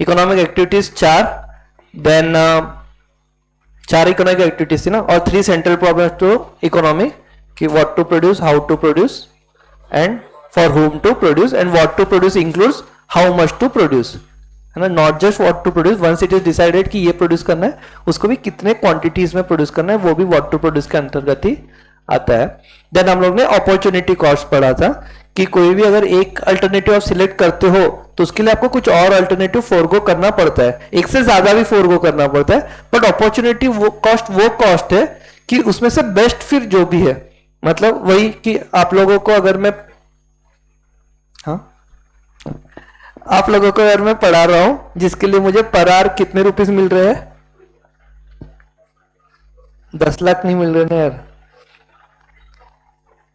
Economic activities 4, then 4 economic activities थी ना, और 3 सेंट्रल प्रॉब्लम्स टू इकोनॉमी कि what to produce, how to produce and for whom to produce, and what to produce includes how much to produce, है ना, not just what to produce, once it is decided कि ये produce करना है, उसको भी कितने क्वांटिटीज में प्रोड्यूस करना है, वो भी व्हाट टू प्रोड्यूस के अंतर्गत ही आता है। देन हम लोग ने अपॉर्चुनिटी कॉस्ट पढ़ा था कि कोई भी अगर एक अल्टरनेटिव आप सिलेक्ट करते हो तो उसके लिए आपको कुछ और अल्टरनेटिव फोरगो करना पड़ता है, एक से ज्यादा भी फोरगो करना पड़ता है, बट अपॉर्चुनिटी वो कॉस्ट है कि उसमें से बेस्ट फिर जो भी है, मतलब वही कि आप लोगों को अगर मैं, हाँ, आप लोगों को अगर मैं पढ़ा रहा हूं जिसके लिए मुझे पर आवर कितने रुपीस मिल रहे हैं, 10 लाख नहीं मिल रहे ना यार,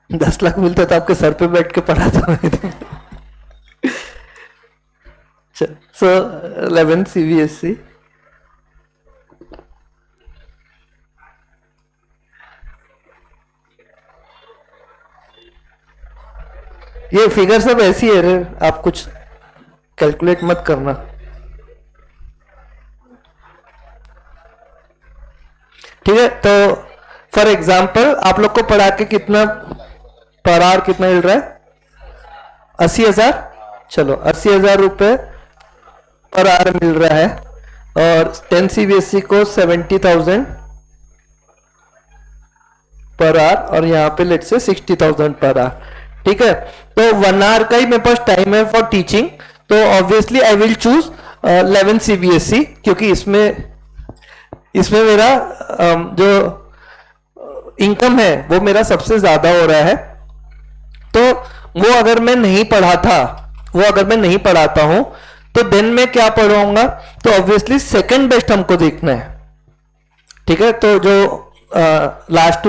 10 लाख मिलता तो आपके सर पे बैठ के पढ़ाता मैं। सो 11 CBSE, ये फिगर सब ऐसी है रे, आप कुछ कैलकुलेट मत करना। ठीक है, तो फॉर एग्जाम्पल आप लोग को पढ़ा के कितना पर आवर कितना मिल रहा है, 80,000, चलो 80,000 रुपए पर आवर मिल रहा है, और 10 CBSE को 70,000 पर आवर, और यहाँ पे लेट से 60,000 पर आवर। ठीक है, तो 1 आवर का ही मेरे पास टाइम है फॉर टीचिंग, तो obviously I will choose 11 CBSE, क्योंकि इसमें मेरा जो इनकम है वो मेरा सबसे ज्यादा हो रहा है। तो वो अगर मैं नहीं पढ़ाता हूं तो देन मैं क्या पढ़ाऊंगा, तो ऑब्वियसली सेकंड बेस्ट हमको देखना है। ठीक है, तो जो लास्ट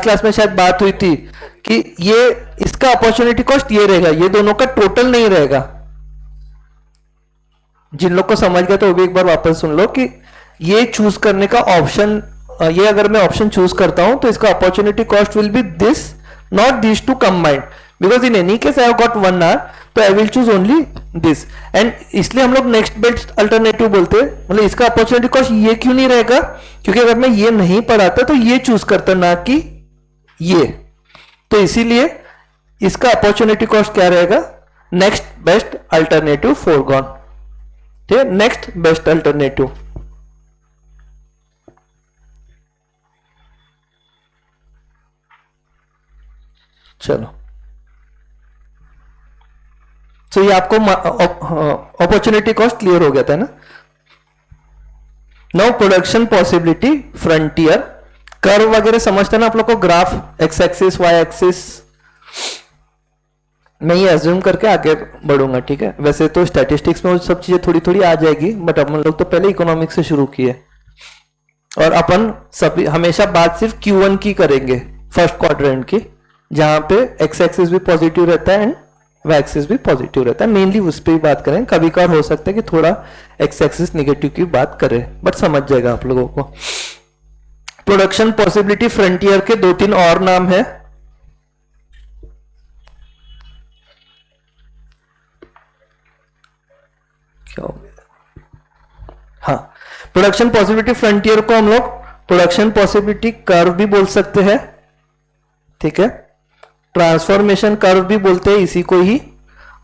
क्लास में शायद बात हुई थी कि ये इसका अपॉर्चुनिटी कॉस्ट ये रहेगा, ये दोनों का टोटल नहीं रहेगा। जिन लोग को समझ गया तो वो भी एक बार वापस सुन लो कि ये चूज करने का ऑप्शन, ये अगर मैं ऑप्शन चूज करता हूं तो इसका opportunity cost will be this, not this two combined, because in any case I have got 1 hour, तो I will choose only this, and इसलिए हम लोग नेक्स्ट बेस्ट अल्टरनेटिव बोलते हैं। मतलब इसका अपॉर्चुनिटी कॉस्ट ये क्यों नहीं रहेगा, क्योंकि अगर मैं ये नहीं पढ़ाता तो ये चूज करता, ना कि ये, तो इसीलिए इसका अपॉर्चुनिटी कॉस्ट क्या रहेगा, नेक्स्ट बेस्ट अल्टरनेटिव फोरगॉन। ठीक है, नेक्स्ट बेस्ट अल्टरनेटिव। चलो, तो ये आपको अपॉर्चुनिटी कॉस्ट क्लियर हो गया था ना। Now production possibility frontier, curve वगैरह समझते ना आप लोग को, graph X axis Y axis, मैं ये अज्यूम करके आगे बढ़ूंगा। ठीक है, वैसे तो स्टैटिस्टिक्स में वो सब चीजें थोड़ी थोड़ी आ जाएगी, बट अपन लोग तो पहले इकोनॉमिक्स से शुरू किए, और अपन सभी हमेशा बात सिर्फ Q1 की करेंगे, फर्स्ट क्वाड्रेंट की, जहां पे एक्स एक्सिस भी पॉजिटिव रहता है एंड वाई एक्सिस भी पॉजिटिव रहता है, मेनली उस पर ही बात करें। कभी कभार हो सकता है कि थोड़ा एक्स एक्सिस नेगेटिव की बात करें, बट समझ जाएगा आप लोगों को। प्रोडक्शन पॉसिबिलिटी फ्रंटियर के 2-3 और नाम है। क्या हो गया, हाँ, प्रोडक्शन पॉसिबिलिटी फ्रंटियर को हम लोग प्रोडक्शन पॉसिबिलिटी कर्व भी बोल सकते हैं। ठीक है, ट्रांसफॉर्मेशन कर्व भी बोलते हैं इसी को ही,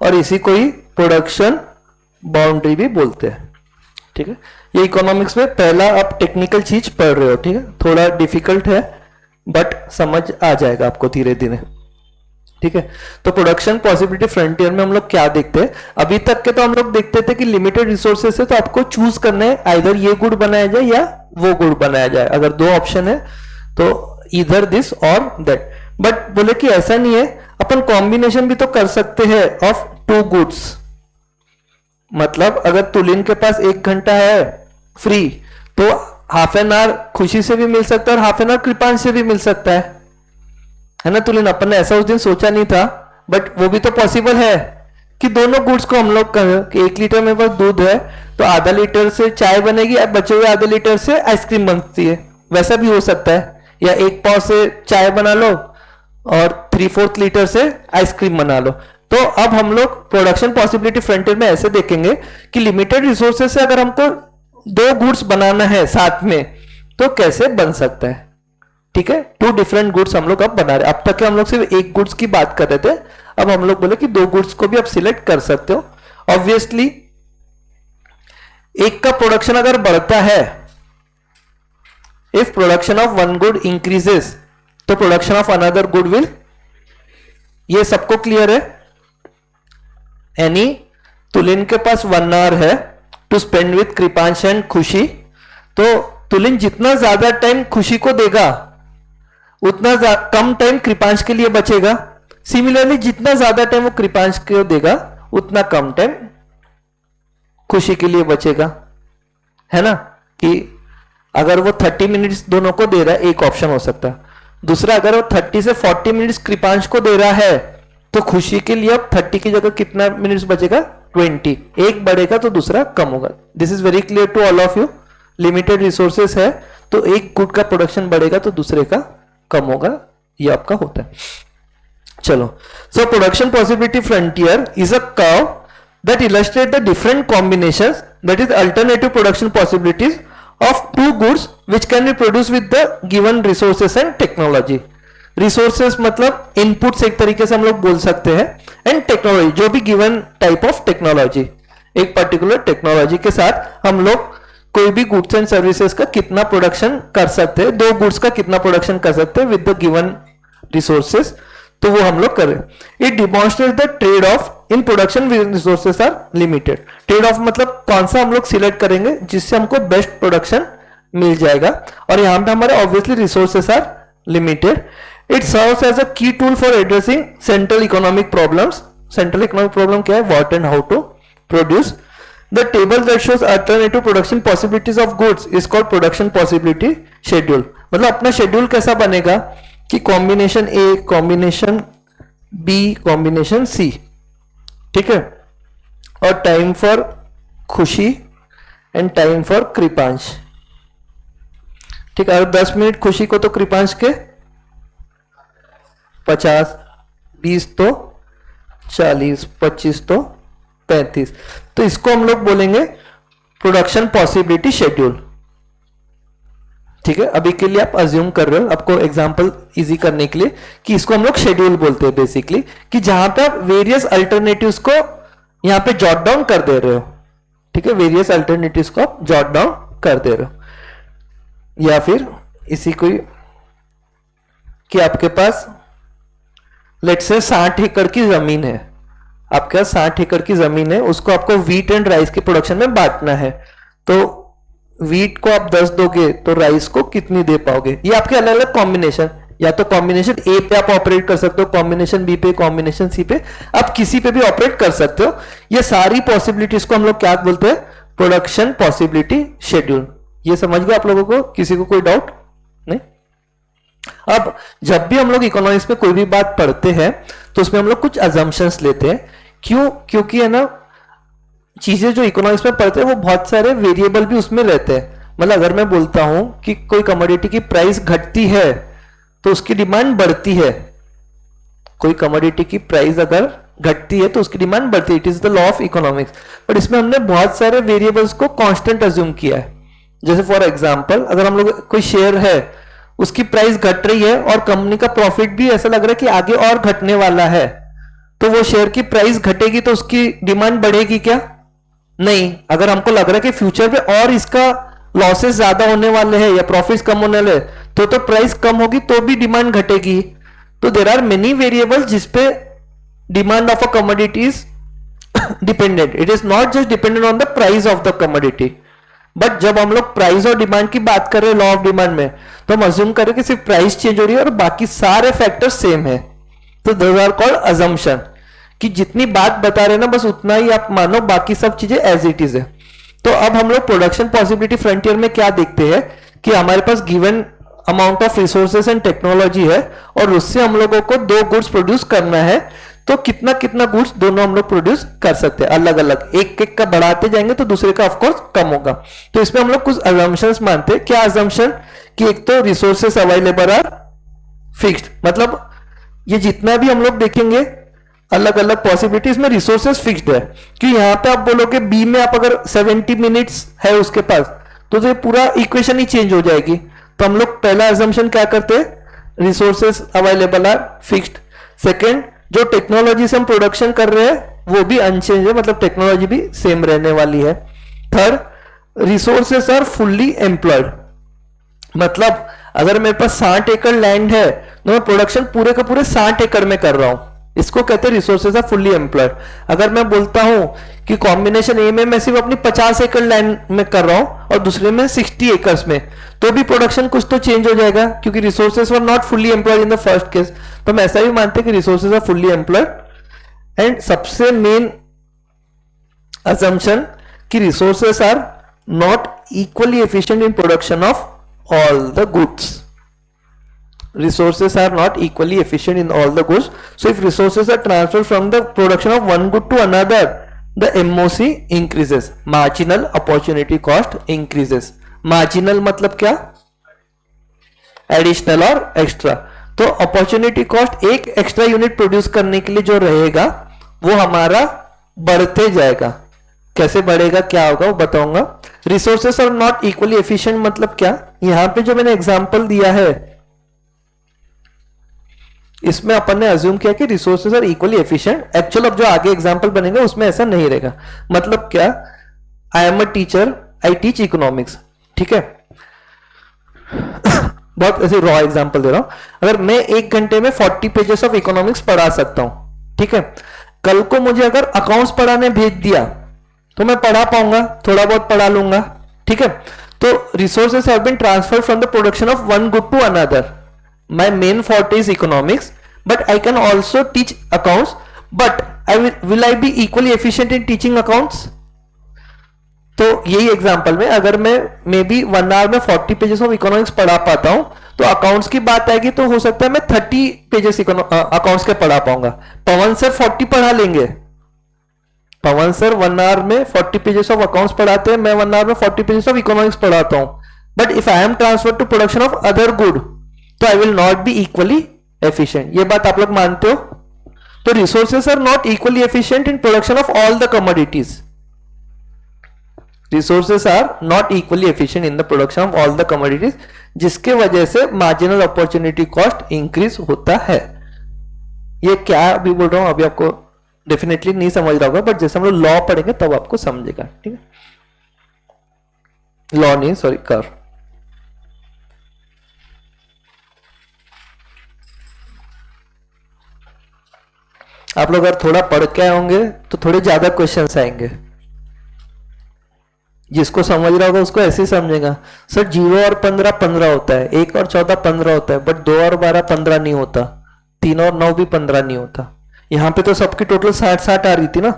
और इसी को ही प्रोडक्शन बाउंड्री भी बोलते हैं। ठीक है, ये इकोनॉमिक्स में पहला आप टेक्निकल चीज पढ़ रहे हो। ठीक है, थोड़ा डिफिकल्ट है बट समझ आ जाएगा आपको धीरे धीरे। ठीक है, तो प्रोडक्शन पॉसिबिलिटी फ्रंटियर में हम लोग क्या देखते हैं, अभी तक के तो हम लोग देखते थे कि लिमिटेड रिसोर्सेस है तो आपको चूज करना है, आइदर ये गुड बनाया जाए या वो गुड बनाया जाए। अगर 2 ऑप्शन है तो इधर दिस और दैट, बट बोले कि ऐसा नहीं है, अपन कॉम्बिनेशन भी तो कर सकते हैं ऑफ 2 गुड्स। मतलब अगर तुलिन के पास 1 घंटा है फ्री, तो हाफ एन आवर खुशी से भी मिल सकता है और हाफ एन आवर कृपांश से भी मिल सकता है ना तुलिन। अपन ने ऐसा उस दिन सोचा नहीं था, बट वो भी तो पॉसिबल है कि दोनों गुड्स को हम लोग कहें कि 1 लीटर मेरे पास दूध है तो आधा लीटर से चाय बनेगी, बचे हुए आधे लीटर से आइसक्रीम बनती है, वैसा भी हो सकता है। या 1 पाव से चाय बना लो और 3/4 लीटर से आइसक्रीम बना लो, तो अब हम लोग प्रोडक्शन पॉसिबिलिटी फ्रंटियर में ऐसे देखेंगे कि लिमिटेड रिसोर्सेज से अगर हमको दो गुड्स बनाना है साथ में तो कैसे बन सकता है। ठीक है, टू डिफरेंट गुड्स हम लोग अब बना रहे। अब तक हम लोग सिर्फ एक गुड्स की बात कर रहे थे, अब हम लोग बोले कि दो गुड्स को भी आप सिलेक्ट कर सकते हो। ऑब्वियसली एक का प्रोडक्शन अगर बढ़ता है, if production of one good increases तो production of another good will, ये सबको क्लियर है। एनी तुलिन के पास 1 आवर है to spend with Kripansh and Khushi, तो तुलिन जितना ज्यादा टाइम खुशी को देगा उतना कम टाइम कृपांश के लिए बचेगा। सिमिलरली जितना ज्यादा टाइम वो कृपांश को देगा उतना कम टाइम खुशी के लिए बचेगा, है ना। कि अगर वो 30 मिनट्स दोनों को दे रहा है, एक ऑप्शन हो सकता है। दूसरा, अगर वो 30 से 40 मिनट्स कृपांश को दे रहा है तो खुशी के लिए अब 30 की जगह कितना मिनट्स बचेगा, 20। एक बढ़ेगा तो दूसरा कम होगा। This is very clear to all of you. Limited resources है तो एक गुड का प्रोडक्शन बढ़ेगा तो दूसरे का कम होगा, ये आपका होता है। चलो, so production possibility frontier is a curve that illustrate the different combinations, that is alternative production possibilities of two goods which can be produce with the given resources and technology. Resources मतलब inputs एक तरीके से हम लोग बोल सकते हैं, and technology जो भी गिवन टाइप ऑफ टेक्नोलॉजी, एक पर्टिकुलर टेक्नोलॉजी के साथ हम लोग कोई भी गुड्स एंड सर्विसेज का कितना प्रोडक्शन कर सकते हैं, दो गुड्स का कितना प्रोडक्शन कर सकते हैं विद द गिवन रिसोर्सेज, तो वो हम लोग कर रहे हैं। It demonstrate the trade off in production resources are limited. Trade off मतलब कौन सा हम लोग सिलेक्ट करेंगे जिससे हमको बेस्ट प्रोडक्शन मिल जाएगा, और यहां पे हमारे obviously resources are limited. It serves as a key tool for addressing central economic problems. Central economic problem क्या है, what and how to produce. The table that shows alternative production possibilities of goods is called production possibility schedule। मतलब अपना schedule कैसा बनेगा कि combination ए, combination B, combination सी, ठीक है, और टाइम फॉर खुशी एंड टाइम फॉर कृपांश। ठीक है, 10 मिनट खुशी को तो कृपांश के 50, 20 तो 40, 25 तो 35, तो इसको हम लोग बोलेंगे प्रोडक्शन पॉसिबिलिटी शेड्यूल। ठीक है, अभी के लिए आप अज्यूम कर रहे हो, आपको एग्जांपल इजी करने के लिए, कि इसको हम लोग शेड्यूल बोलते हैं बेसिकली, कि जहां पे आप वेरियस अल्टरनेटिव्स को यहां पे जॉट डाउन कर दे रहे हो। ठीक है, वेरियस अल्टरनेटिव्स को आप जॉट डाउन कर दे रहे हो। या फिर इसी कोई कि आपके पास लेट्स से 60 एकड़ की जमीन है, आपके पास 60 एकड़ की जमीन है, उसको आपको व्हीट एंड राइस के प्रोडक्शन में बांटना है, तो व्हीट को आप 10 दोगे तो राइस को कितनी दे पाओगे। ये आपके अलग अलग कॉम्बिनेशन, या तो कॉम्बिनेशन ए पे आप ऑपरेट कर सकते हो, कॉम्बिनेशन बी पे, कॉम्बिनेशन सी पे, आप किसी पे भी ऑपरेट कर सकते हो। ये सारी पॉसिबिलिटीज को हम लोग क्या बोलते हैं, प्रोडक्शन पॉसिबिलिटी शेड्यूल। ये समझ गए आप लोगों को, किसी को कोई डाउट नहीं। अब जब भी हम लोग इकोनॉमिक्स में कोई भी बात पढ़ते हैं तो उसमें हम लोग कुछ अजम्पशंस लेते हैं। क्यों? क्योंकि है ना, चीजें जो इकोनॉमिक्स में पढ़ते हैं वो बहुत सारे वेरिएबल भी उसमें रहते हैं। मतलब अगर मैं बोलता हूं कि कोई कमोडिटी की प्राइस घटती है तो उसकी डिमांड बढ़ती है, कोई कमोडिटी की प्राइस अगर घटती है तो उसकी डिमांड बढ़ती है, it is the law of economics. But इसमें हमने बहुत सारे वेरिएबल्स को कांस्टेंट अज्यूम किया है। जैसे फॉर एग्जांपल, अगर हम लोग कोई शेयर है, उसकी प्राइस घट रही है और कंपनी का प्रॉफिट भी ऐसा लग रहा है कि आगे और घटने वाला है, तो वो शेयर की प्राइस घटेगी तो उसकी डिमांड बढ़ेगी क्या? नहीं। अगर हमको लग रहा है कि फ्यूचर में और इसका लॉसेस ज्यादा होने वाले हैं या प्रॉफिट्स कम होने वाले तो प्राइस कम होगी तो भी डिमांड घटेगी। तो देयर आर मेनी वेरिएबल्स जिसपे demand of a commodity is dependent. It is not just dependent on the price of the commodity. But जब हम लोग प्राइस और डिमांड की बात कर रहे हैं लॉ ऑफ डिमांड में, तो हम अज्यूम करें कि सिर्फ प्राइस चेंज हो रही है और बाकी सारे फैक्टर्स सेम है। तो दोज आर कॉल्ड अजम्पशन, कि जितनी बात बता रहे ना बस उतना ही आप मानो, बाकी सब चीजें एज इट इज है। तो अब हम लोग प्रोडक्शन पॉसिबिलिटी फ्रंटियर में क्या देखते हैं कि हमारे पास given amount of resources and technology है और उससे हम लोगों को दो गुड्स प्रोड्यूस करना है, तो कितना कितना गुड्स दोनों हम लोग प्रोड्यूस कर सकते हैं अलग अलग, एक एक का बढ़ाते जाएंगे तो दूसरे का ऑफकोर्स कम होगा। तो इसमें हम लोग कुछ अजम्पशंस मानते हैं। क्या अजम्पशन? कि एक तो रिसोर्सेस अवेलेबल आर फिक्स्ड, मतलब ये जितना भी हम लोग देखेंगे अलग अलग पॉसिबिलिटीज में रिसोर्सेस फिक्स्ड है, कि यहां पे आप बोलोगे बी में आप अगर 70 मिनट्स है उसके पास, तो ये पूरा इक्वेशन ही चेंज हो जाएगी। तो हम लोग पहला अजम्पशन क्या करते हैं, resources available are fixed. Second, जो टेक्नोलॉजी से हम प्रोडक्शन कर रहे हैं वो भी अनचेंज है, मतलब टेक्नोलॉजी भी सेम रहने वाली है। Third, resources are fully employed, मतलब अगर मेरे पास 60 एकड़ लैंड है तो मैं प्रोडक्शन पूरे का पूरे 60 एकड़ में कर रहा हूं, इसको कहते हैं रिसोर्सेज आर फुल्ली एम्प्लॉयड। अगर मैं बोलता हूं कि कॉम्बिनेशन ए में मैं सिर्फ अपनी 50 एकड़ लैंड में कर रहा हूं और दूसरे में 60 एकर्स में, तो भी प्रोडक्शन कुछ तो चेंज हो जाएगा, क्योंकि resources were not fully employed in the first case. तो हम ऐसा भी मानते हैं कि resources are fully employed. And सबसे मेन assumption कि resources are not equally efficient in production of all the goods. Resources are not equally efficient in all the goods. So if resources are transferred from the production of one good to another, the MOC increases. Marginal opportunity cost increases. Marginal मतलब क्या? Additional और extra. तो opportunity cost एक extra unit produce करने के लिए जो रहेगा वो हमारा बढ़ते जाएगा। कैसे बढ़ेगा, क्या होगा वो बताऊंगा। Resources are not equally efficient मतलब क्या, यहां पे जो मैंने एग्जांपल दिया है इसमें अपन ने अज्यूम किया कि resources are equally efficient. Actual अब जो आगे एग्जांपल बनेगा उसमें ऐसा नहीं रहेगा। मतलब क्या, I am a teacher, I teach economics, ठीक है। बहुत ऐसे रॉ एग्जांपल दे रहा हूं। अगर मैं 1 घंटे में 40 पेजेस ऑफ इकोनॉमिक्स पढ़ा सकता हूं, ठीक है। कल को मुझे अगर अकाउंट्स पढ़ाने भेज दिया तो मैं पढ़ा पाऊंगा, थोड़ा बहुत पढ़ा लूंगा, ठीक है। तो resources have been transferred from the production of one good to another. My main forte is economics, but I can also teach accounts, but will I be equally efficient in teaching accounts. तो यही example में अगर मैं may be 1 our में 40 pages of economics पढ़ा पाता हूं, तो अकाउंट्स की बात आएगी तो हो सकता है मैं 30 पेजेस अकाउंट्स के पढ़ा पाऊंगा। पवन सर 40 पढ़ा लेंगे, पवन सर 1 आवर में 40 पेजेस ऑफ अकाउंट्स पढ़ाते हैं, मैं 1 आवर में 40 पेजेस ऑफ इकोनॉमिक्स पढ़ाता हूं। But if I am transfer to production of other good, तो I will not be equally efficient. ये बात आप लोग मानते हो? तो resources are not equally efficient in production of all the commodities. Resources are not equally efficient in the production of all the commodities, जिसके वजह से मार्जिनल अपॉर्चुनिटी कॉस्ट इंक्रीज होता है। ये क्या अभी बोल रहा हूं, अभी आपको डेफिनेटली नहीं समझ रहा होगा, बट जैसे हम लोग लॉ पढ़ेंगे तब आपको समझेगा, ठीक है। लॉ नहीं, सॉरी, कर। आप लोग अगर थोड़ा पढ़ के आए होंगे तो थोड़े ज्यादा क्वेश्चंस आएंगे। जिसको समझ रहा होगा उसको ऐसे ही समझेगा, सर 0 और 15 15 होता है, 1 और 14 15 होता है, बट 2 और 12 15 नहीं होता, 3 और 9 भी 15 नहीं होता। यहां पे तो सबकी टोटल 60 आ रही थी ना,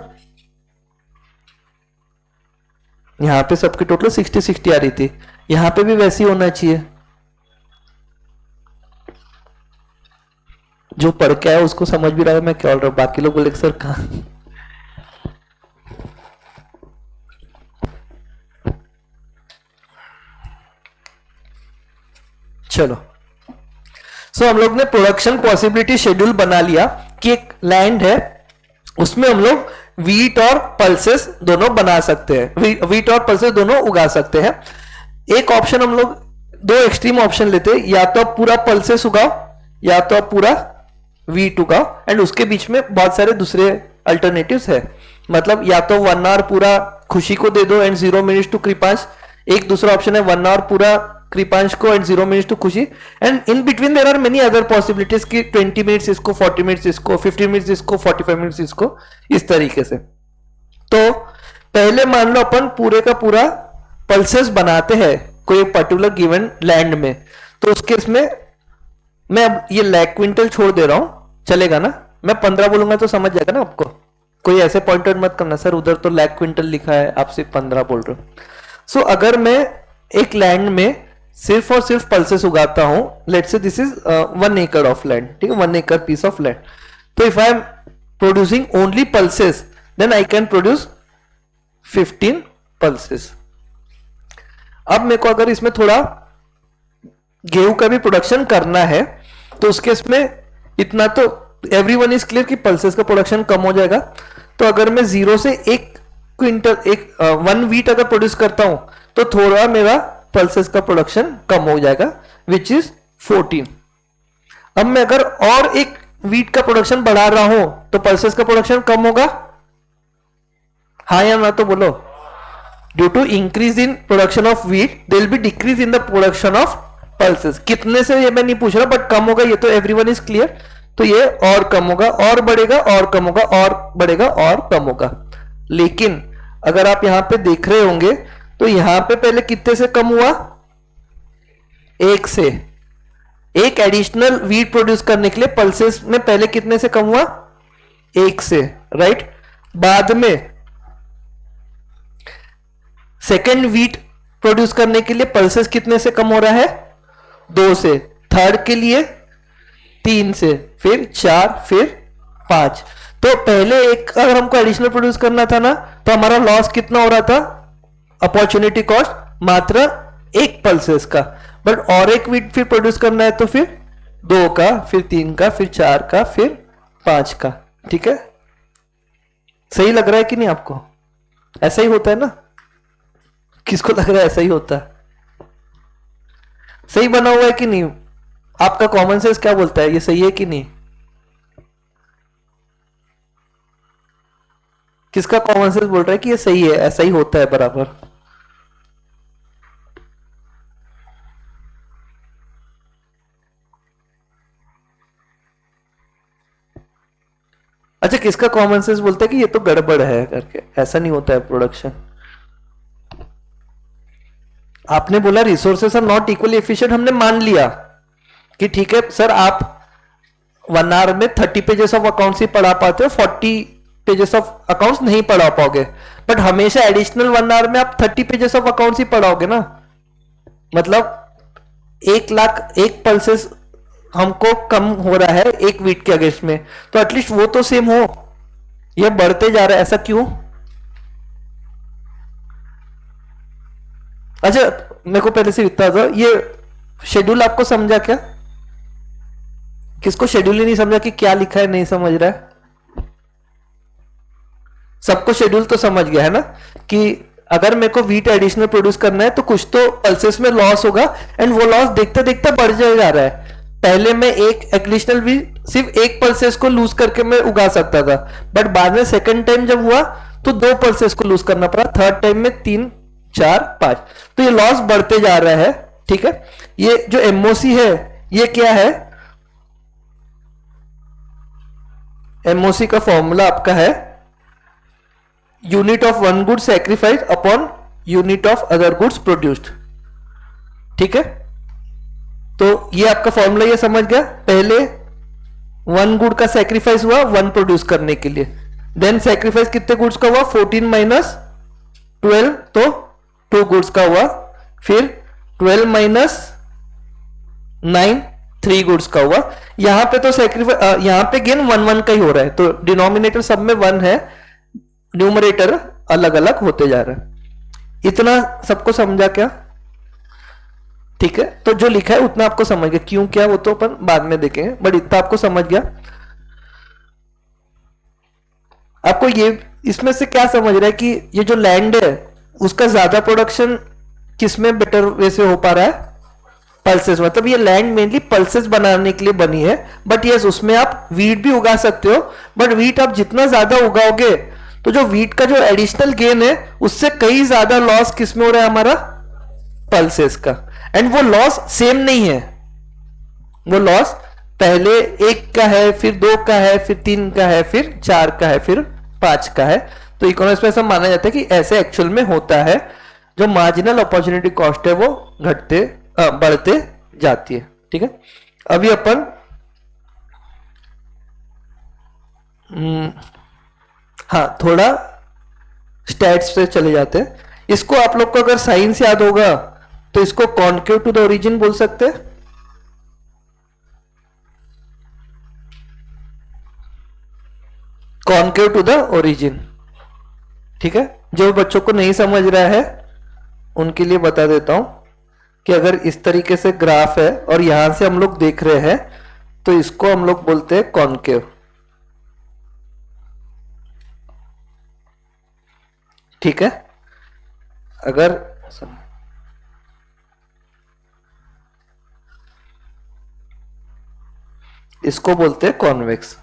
यहां पे सबकी टोटल 60 आ रही थी, यहां पे भी वैसी होना चाहिए। जो पढ़ के आया उसको समझ भी रहा है मैं क्या बोल रहा हूं, बाकी लोग बोले सर कहां। चलो, सो हम लोग ने प्रोडक्शन पॉसिबिलिटी शेड्यूल बना लिया कि एक लैंड है उसमें हम लोग वीट और पल्सेस दोनों बना सकते हैं, वीट और पल्सेस दोनों उगा सकते हैं। एक ऑप्शन हम लोग, 2 एक्सट्रीम ऑप्शन लेते हैं, या तो आप पूरा पल्सेस उगाओ या तो आप पूरा वीट उगाओ, एंड उसके बीच में बहुत सारे दूसरे अल्टरनेटिव्स है। मतलब या तो 1 आवर पूरा खुशी को दे दो एंड 0 मिनट्स टू कृपांश, एक दूसरा ऑप्शन है 1 आवर पूरा कृपांश को and 0 minutes to Khushi, and in between there are many other possibilities कि 20 मिनट्स इसको, 40 मिनट्स इसको, 15 मिनट्स इसको, 45 मिनट्स इसको, इस तरीके से। तो पहले मान लो अपन पूरे का पूरा पल्सेस बनाते हैं कोई पर्टिकुलर गिवन लैंड में, तो उस केस में मैं अब ये लाख क्विंटल छोड़ दे रहा हूं, चलेगा ना? मैं 15 बोलूंगा तो समझ जाएगा ना आपको, कोई ऐसे पॉइंट आउट मत करना सर उधर तो लाख क्विंटल लिखा है आप सिर्फ 15 बोल रहे हो। सो अगर मैं एक लैंड में सिर्फ और सिर्फ पल्सेस उगाता हूं, लेट्स से दिस इज 1 एकड़ ऑफ लैंड, ठीक है, 1 एकड़ पीस ऑफ लैंड, तो if I am producing only pulses then I can produce 15 pulses. अब मेरे को अगर इसमें थोड़ा गेहूं का भी प्रोडक्शन करना है तो उसके इसमें इतना तो एवरीवन इज क्लियर कि पल्सेस का प्रोडक्शन कम हो जाएगा। तो अगर मैं 0 से 1 क्विंटल 1 वीट अगर प्रोड्यूस करता हूं तो थोड़ा मेरा पल्सेस का प्रोडक्शन कम हो जाएगा, विच इज 14। अब मैं अगर और 1 वीट का प्रोडक्शन बढ़ा रहा हूं तो पल्सेस का प्रोडक्शन कम होगा, हाँ या ना तो बोलो। Due to increase in production of wheat there will be decrease in the production of pulses. कितने से ये मैं नहीं पूछ रहा, बट कम होगा, ये तो एवरीवन इज क्लियर। तो ये और कम होगा, और बढ़ेगा, और कम होगा, और बढ़ेगा, और कम होगा। लेकिन अगर आप यहां पे देख रहे होंगे तो यहां पे पहले कितने से कम हुआ, 1 से। एक एडिशनल वीट प्रोड्यूस करने के लिए पल्सेस में पहले कितने से कम हुआ, 1 से, राइट। बाद में सेकेंड वीट प्रोड्यूस करने के लिए पल्सेस कितने से कम हो रहा है, 2 से। थर्ड के लिए 3 से, फिर 4, फिर 5। तो पहले एक अगर हमको एडिशनल प्रोड्यूस करना था ना तो हमारा लॉस कितना हो रहा था, अपॉर्चुनिटी कॉस्ट मात्र 1 पल्सेस का। बट और 1 वीट फिर प्रोड्यूस करना है तो फिर 2 का, फिर 3 का, फिर 4 का, फिर 5 का। ठीक है, सही लग रहा है कि नहीं आपको? ऐसा ही होता है ना? किसको लग रहा है ऐसा ही होता है? सही बना हुआ है कि नहीं? आपका कॉमन सेंस क्या बोलता है, ये सही है कि नहीं? किसका कॉमन सेंस बोल रहा है कि ये सही है, ऐसा ही होता है बराबर? अच्छा, किसका कॉमन सेंस बोलता है कि ये तो गड़बड़ है करके, ऐसा नहीं होता है प्रोडक्शन? आपने बोला resources are not equally efficient, हमने मान लिया कि ठीक है सर, आप 1 आवर में 30 पेजेस ऑफ अकाउंट्स ही पढ़ा पाते हो, 40 पेजेस ऑफ अकाउंट्स नहीं पढ़ा पाओगे। बट हमेशा एडिशनल 1 आवर में आप 30 पेजेस ऑफ अकाउंट्स ही पढ़ाओगे ना। मतलब 1 लाख 1 पल्सेस हमको कम हो रहा है 1 वीट के अगेंस्ट में, तो एटलीस्ट वो तो सेम हो। ये बढ़ते जा रहा है, ऐसा क्यों? अच्छा, मेरे को पहले से इतना था, ये शेड्यूल आपको समझा क्या? किसको शेड्यूल ही नहीं समझा कि क्या लिखा है, नहीं समझ रहा है? सबको शेड्यूल तो समझ गया है ना कि अगर मेरे को वीट एडिशनल प्रोड्यूस करना है तो कुछ तो पल्सेस में लॉस होगा, एंड वो लॉस देखते देखते बढ़ जा रहा है। पहले मैं एक एडिशनल वीट सिर्फ 1 पल्सेस को लूज करके मैं उगा सकता था, बट बाद में सेकंड टाइम जब हुआ तो 2 पल्सेस को लूज करना पड़ा, थर्ड टाइम में 3, 4, 5। तो ये लॉस बढ़ते जा रहा है। ठीक है, ये जो एमओसी है ये क्या है? एमओसी का फॉर्मूला आपका है unit of one good sacrifice upon unit of other goods produced. ठीक है, तो ये आपका फॉर्मूला ये समझ गया। पहले 1 गुड का सैक्रिफाइस हुआ 1 प्रोड्यूस करने के लिए, देन सैक्रिफाइस कितने गुड्स का हुआ, 14 माइनस 12, तो 2 गुड्स का हुआ, फिर 12 माइनस 9, 3 गुड्स का हुआ। यहां पे तो सैक्रिफाइस यहां पे गेन 1 1 का ही हो रहा है, तो डिनोमिनेटर सब में 1 है, न्यूमरेटर अलग अलग होते जा रहा है। इतना सबको समझा क्या? ठीक है, तो जो लिखा है उतना आपको समझ गया, क्यों क्या वो तो अपन बाद में देखेंगे, बट इतना आपको समझ गया। आपको ये इसमें से क्या समझ रहा है कि ये जो लैंड है उसका ज्यादा प्रोडक्शन किसमें बेटर वे से हो पा रहा है? पल्सेस। मतलब ये लैंड मेनली पल्सेस बनाने के लिए बनी है, बट यस उसमें आप वीट भी उगा सकते हो, बट वीट आप जितना ज्यादा उगाओगे तो जो वीट का जो एडिशनल गेन है उससे कई ज्यादा लॉस किसमें हो रहा है हमारा? पल्सेस का। एंड वो लॉस सेम नहीं है, वो लॉस पहले 1 का है, फिर 2 का है, फिर 3 का है, फिर 4 का है, फिर 5 का है। तो इकोनॉमिक्स में ऐसा माना जाता है कि ऐसे एक्चुअल में होता है, जो मार्जिनल अपॉर्चुनिटी कॉस्ट है वो बढ़ते जाती है। ठीक है, अभी अपन हाँ थोड़ा स्टैट्स पे चले जाते हैं। इसको आप लोग को अगर साइंस याद होगा तो इसको कॉन्केव टू द ओरिजिन बोल सकते हैं। Concave to the origin. ठीक है, जो बच्चों को नहीं समझ रहा है उनके लिए बता देता हूं कि अगर इस तरीके से ग्राफ है और यहां से हम लोग देख रहे हैं तो इसको हम लोग बोलते हैं कॉन्केव। ठीक है। अगर इसको बोलते हैं कॉन्वेक्स।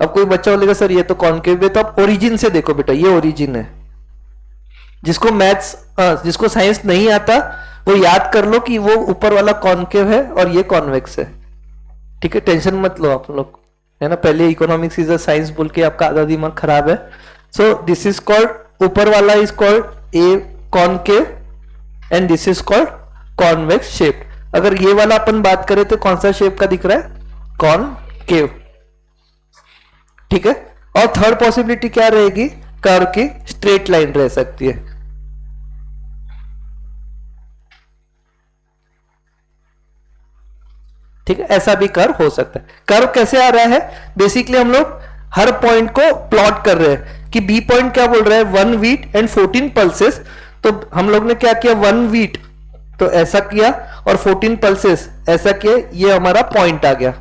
अब कोई बच्चा बोलेगा सर ये तो कॉनकेव है, तो आप ओरिजिन से देखो बेटा, ये ओरिजिन है। जिसको मैथ्स जिसको साइंस नहीं आता वो याद कर लो कि वो ऊपर वाला कॉनकेव है और ये कॉन्वेक्स है। ठीक है, टेंशन मत लो आप लोग, है ना। पहले इकोनॉमिक्स इज अ साइंस बोल के आपका आधा दिमाग खराब है। सो दिस इज कॉल्ड, ऊपर वाला is called a concave and this is called convex shape. अगर ये वाला अपन बात करें तो कौन सा शेप का दिख रहा है? कॉनकेव। ठीक है। और थर्ड पॉसिबिलिटी क्या रहेगी? कर्व की स्ट्रेट लाइन रह सकती है। ठीक है, ऐसा भी कर्व हो सकता है। कर्व कैसे आ रहा है? बेसिकली हम लोग हर पॉइंट को प्लॉट कर रहे हैं कि बी पॉइंट क्या बोल रहा है, 1 वीट एंड 14 पल्सेस। तो हम लोग ने क्या किया, 1 वीट तो ऐसा किया और 14 पल्सेस ऐसा किया, ये हमारा पॉइंट आ गया।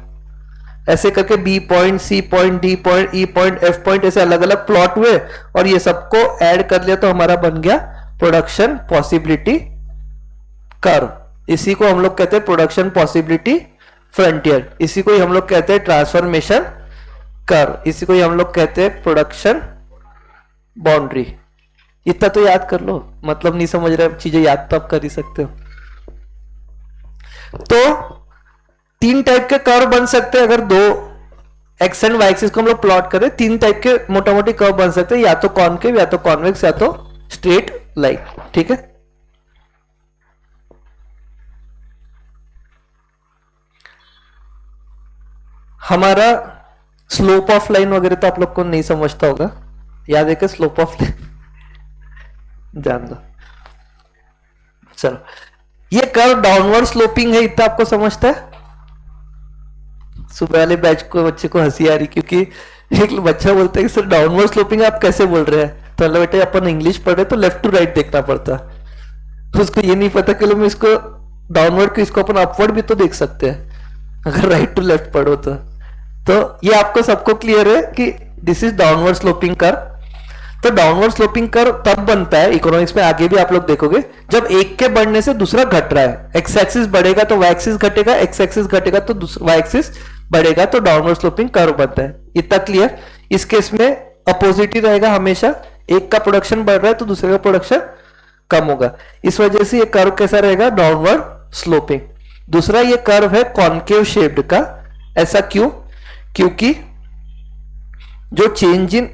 ऐसे करके B point, C point, D point, E point, F point ऐसे अलग अलग प्लॉट हुए और ये सबको ऐड कर लिया तो हमारा बन गया प्रोडक्शन पॉसिबिलिटी कर्व। इसी को हम लोग कहते हैं प्रोडक्शन पॉसिबिलिटी फ्रंटियर। इसी को ही हम लोग कहते हैं ट्रांसफॉर्मेशन कर्व। इसी को ही हम लोग कहते हैं प्रोडक्शन बाउंड्री। इतना तो याद कर लो, मतलब नहीं समझ रहे चीजें याद तो आप कर ही सकते हो। तो 3 टाइप के कर्व बन सकते हैं। अगर 2 एक्स एंड वाई एक्सिस को हम लोग प्लॉट करें, 3 टाइप के मोटा मोटी कर्व बन सकते हैं, या तो कॉनकेव, या तो कॉन्वेक्स, या तो स्ट्रेट लाइन। ठीक है। हमारा स्लोप ऑफ लाइन वगैरह तो आप लोग को नहीं समझता होगा, याद है क्या स्लोप ऑफ लाइन? जान दो, चलो। ये कर्व डाउनवर्ड स्लोपिंग है, इतना आपको समझता है? सुबह वाले बैच को बच्चे को हंसी आ रही, क्योंकि एक बच्चा बोलता है कि सर डाउनवर्ड स्लोपिंग आप कैसे बोल रहे हैं? तो मतलब बेटे अपन इंग्लिश पढ़ रहे तो लेफ्ट टू राइट देखना पड़ता। तो उसको ये नहीं पता कि इसको डाउनवर्ड को इसको अपन अपवर्ड भी तो देख सकते हैं अगर राइट टू लेफ्ट पढ़ो तो ये आपको सबको क्लियर है कि this is downward sloping curve. तो डाउनवर्ड स्लोपिंग कर्व तब बनता है इकोनॉमिक्स में, आगे भी आप लोग देखोगे, जब एक के बढ़ने से दूसरा घट रहा है। एक्स एक्सिस बढ़ेगा तो वाई एक्सिस घटेगा, एक्स एक्सिस घटेगा तो वाई एक्सिस बढ़ेगा, तो डाउनवर्ड स्लोपिंग कर्व बनता है। इतना क्लियर? इस केस में अपोजिट ही रहेगा हमेशा, एक का प्रोडक्शन बढ़ रहा है तो दूसरे का प्रोडक्शन कम होगा। इस वजह से ये कर्व कैसा रहेगा? Downward sloping. दूसरा ये कर्व है कॉनकेव शेप्ड का। ऐसा क्यों? क्योंकि जो चेंज इन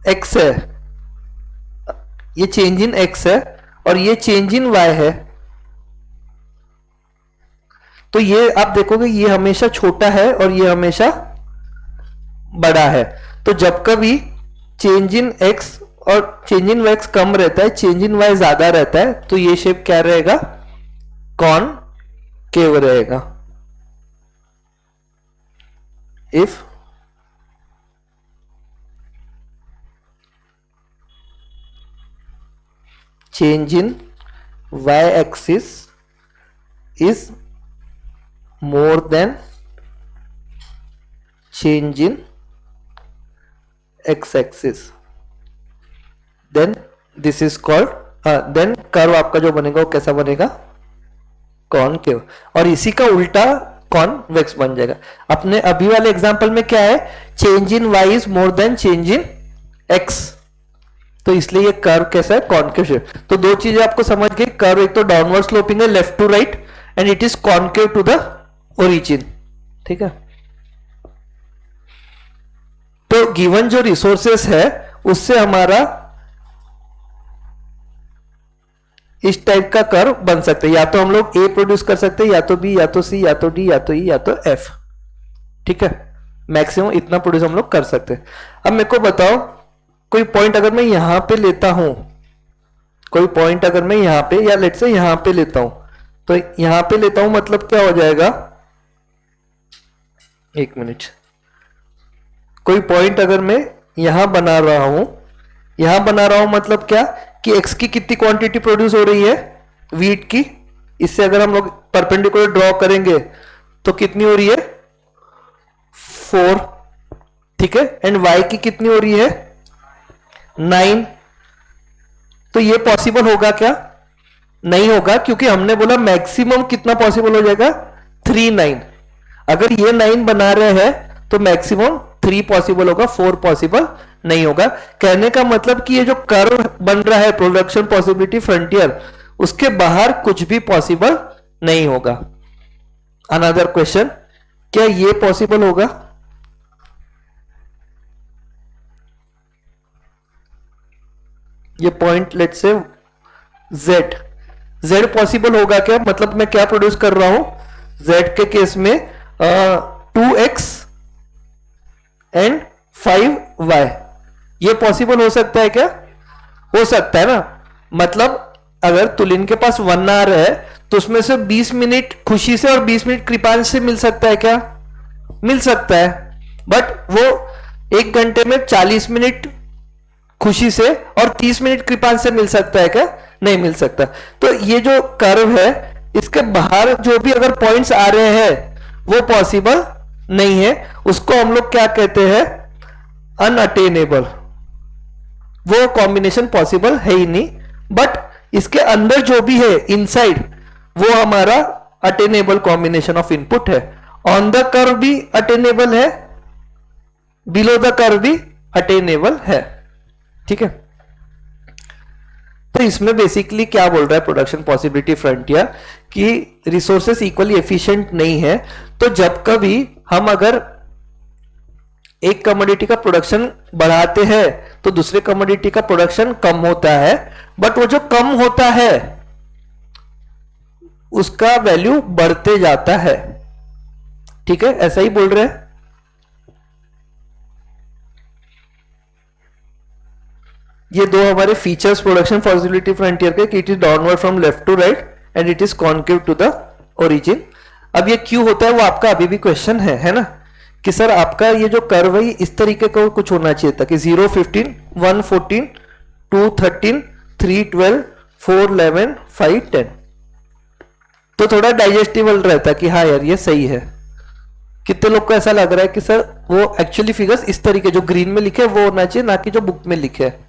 एक्स है, ये चेंज इन एक्स है और ये चेंज इन वाई है, तो ये आप देखोगे ये हमेशा छोटा है और ये हमेशा बड़ा है। तो जब कभी चेंज इन एक्स और चेंज इन वाई कम रहता है, चेंज इन वाई ज्यादा रहता है, तो ये शेप क्या रहेगा? कॉनकेव रहेगा। If change in y-axis is more than change in x-axis, then this is called then curve आपका जो बनेगा वो कैसा बनेगा? कॉनकेव। और इसी का उल्टा कॉन्वेक्स बन जाएगा। अपने अभी वाले एग्जांपल में क्या है? Change in y is more than change in x, तो इसलिए ये कर्व कैसा है? Concave shape. तो 2 चीजें आपको समझ गई। कर्व एक तो डाउनवर्ड स्लोपिंग है left to right, and it is concave to the origin. ठीक है। तो गिवन जो रिसोर्सेस है उससे हमारा इस टाइप का कर्व बन सकते हैं। या तो हम लोग ए प्रोड्यूस कर सकते हैं, या तो बी, या तो सी, या तो डी, या तो ई, या तो एफ। ठीक है, मैक्सिमम इतना प्रोड्यूस हम लोग कर सकते हैं। अब मेरे को बताओ, कोई पॉइंट अगर मैं यहां पे लेता हूं, कोई पॉइंट अगर मैं यहां पे, या लेट से यहां पे लेता हूं, तो यहां पे लेता हूं मतलब क्या हो जाएगा? 1 मिनट। कोई पॉइंट अगर मैं यहां बना रहा हूं, यहां बना रहा हूं मतलब क्या कि एक्स की कितनी क्वांटिटी प्रोड्यूस हो रही है? वीट की। इससे अगर हम लोग परपेंडिकुलर ड्रॉ करेंगे तो कितनी हो रही है? 4। ठीक है। एंड वाई की कितनी हो रही है? 9। तो ये पॉसिबल होगा क्या? नहीं होगा, क्योंकि हमने बोला मैक्सिमम कितना पॉसिबल हो जाएगा? 3 9। अगर ये 9 बना रहे हैं तो मैक्सिमम 3 पॉसिबल होगा, 4 पॉसिबल नहीं होगा। कहने का मतलब कि ये जो कर्व बन रहा है प्रोडक्शन पॉसिबिलिटी फ्रंटियर, उसके बाहर कुछ भी पॉसिबल नहीं होगा। अनदर क्वेश्चन, क्या ये पॉसिबल होगा? ये पॉइंट लेट से Z पॉसिबल होगा क्या? मतलब मैं क्या प्रोड्यूस कर रहा हूं Z के केस में 2x एंड 5y, ये पॉसिबल हो सकता है क्या? हो सकता है ना। मतलब अगर तुलिन के पास 1 आवर है तो उसमें से 20 मिनट खुशी से और 20 मिनट कृपांश से मिल सकता है क्या? मिल सकता है। बट वो 1 घंटे में 40 मिनट खुशी से और 30 मिनट कृपांश से मिल सकता है क्या? नहीं मिल सकता। तो ये जो कर्व है इसके बाहर जो भी अगर पॉइंट्स आ रहे हैं वो पॉसिबल नहीं है। उसको हम लोग क्या कहते हैं? अनअटेनेबल। वो कॉम्बिनेशन पॉसिबल है ही नहीं। बट इसके अंदर जो भी है इनसाइड, वो हमारा अटेनेबल कॉम्बिनेशन ऑफ इनपुट है। ऑन द कर्व भी अटेनेबल है, बिलो द कर्व भी अटेनेबल है। ठीक है। तो इसमें बेसिकली क्या बोल रहा है प्रोडक्शन पॉसिबिलिटी फ्रंटियर, कि रिसोर्सेस इक्वली एफिशिएंट नहीं है। तो जब कभी हम अगर एक कमोडिटी का प्रोडक्शन बढ़ाते हैं तो दूसरे कमोडिटी का प्रोडक्शन कम होता है। बट वो जो कम होता है उसका वैल्यू बढ़ते जाता है। ठीक है, ऐसा ही बोल रहे हैं। ये दो हमारे फीचर्स प्रोडक्शन पॉसिबिलिटी फ्रंटियर के, कि it is downward from left to right and it is concave to the origin. अब ये क्यों होता है वो आपका अभी भी क्वेश्चन है ना, कि सर आपका ये जो कर्व है इस तरीके का कुछ होना चाहिए था कि 0 15 1 14 2 13 3 12 4 11 5 10, तो थोड़ा डाइजेस्टिबल रहता कि हाँ यार ये सही है। कितने लोग को ऐसा लग रहा है कि सर वो एक्चुअली फिगर्स इस तरीके जो ग्रीन में लिखे वो होना चाहिए, ना कि जो बुक में लिखे है?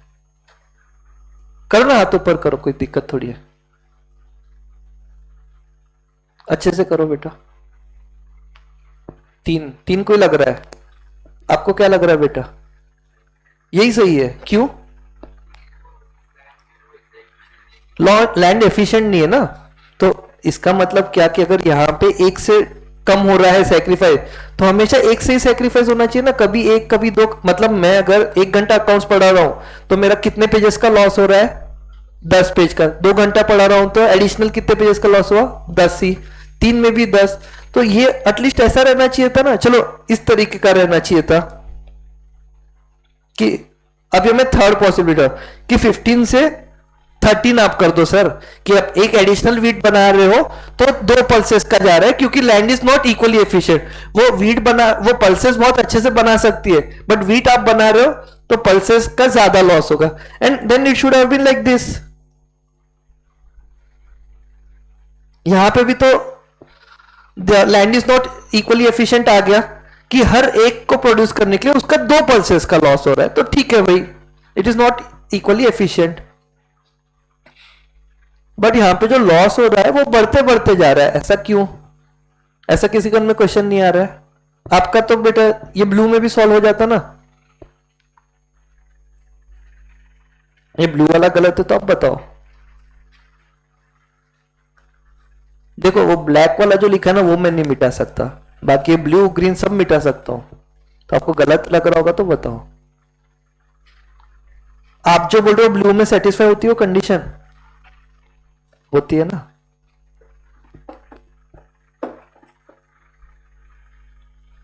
करो ना, हाथ ऊपर करो, कोई दिक्कत थोड़ी है। अच्छे से करो बेटा। 3 कोई लग रहा है? आपको क्या लग रहा है बेटा? यही सही है। क्यों? लैंड एफिशिएंट नहीं है ना। तो इसका मतलब क्या कि अगर यहां पे एक से कम हो रहा है सेक्रीफाइस, तो हमेशा एक से ही सेक्रीफाइस होना चाहिए ना, कभी एक कभी दो। मतलब मैं अगर 1 घंटा अकाउंट्स पढ़ा रहा हूं तो मेरा कितने पेजेस का लॉस हो रहा है? 10 पेज का। 2 घंटा पढ़ा रहा हूं तो एडिशनल कितने पेजेस का लॉस हुआ? 10 ही। 3 में भी 10। तो ये एटलीस्ट ऐसा रहना चाहिए था ना। चलो इस तरीके का रहना चाहिए था कि अभी हमें थर्ड पॉसिबिलिटी कि 15 से 13 आप कर दो सर, कि आप एक एडिशनल वीट बना रहे हो तो 2 पल्सेस का जा रहा है, क्योंकि land is not equally efficient. वो पल्सेस बहुत अच्छे से बना सकती है, बट वीट आप बना रहे हो तो पल्सेस का ज्यादा लॉस होगा। And then it should have been like this. यहां पे भी तो land is not equally efficient आ गया कि हर एक को प्रोड्यूस करने के लिए उसका 2 पल्सेस का लॉस हो रहा है। तो ठीक है भाई, it is not equally efficient. But यहां पे जो लॉस हो रहा है वो बढ़ते बढ़ते जा रहा है। ऐसा क्यों? ऐसा किसी का में क्वेश्चन नहीं आ रहा है आपका? तो बेटा ये ब्लू में भी सॉल्व हो जाता ना। ये ब्लू वाला गलत है तो आप बताओ। देखो वो ब्लैक वाला जो लिखा ना वो मैं नहीं मिटा सकता, बाकी ब्लू ग्रीन सब मिटा सकता हूं। तो आपको गलत लग रहा होगा तो बताओ। आप जो बोल रहे हो ब्लू में सेटिस्फाई होती हो कंडीशन, होती है ना।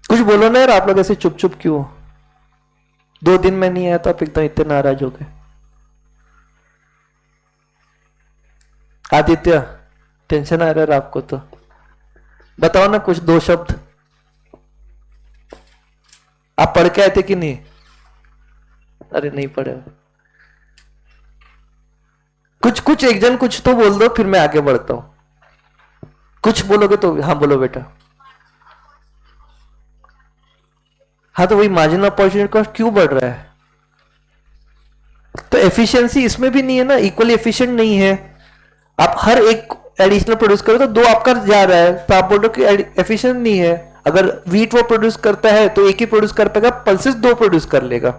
कुछ बोलो ना यार, आप लोग ऐसे चुप चुप क्यों? 2 दिन में नहीं आया तो आप एकदम इतने नाराज हो गए। आदित्य टेंशन आ रहा है आपको तो बताओ ना कुछ 2 शब्द। आप पढ़ के आए थे कि नहीं? अरे नहीं पढ़े। कुछ एक जन कुछ तो बोल दो, फिर मैं आगे बढ़ता हूं। कुछ बोलोगे तो हाँ बोलो बेटा। हाँ तो वही मार्जिनल अपॉर्चुनिटी कॉस्ट क्यों बढ़ रहा है? तो एफिशिएंसी इसमें भी नहीं है ना, इक्वली एफिशिएंट नहीं है। आप हर एक एडिशनल प्रोड्यूस करो तो दो आपका जा रहा है, तो आप बोल रहे हो कि एफिशिएंट नहीं है। अगर वीट वो प्रोड्यूस करता है तो एक ही प्रोड्यूस कर पाएगा, पल्सेस दो प्रोड्यूस कर लेगा।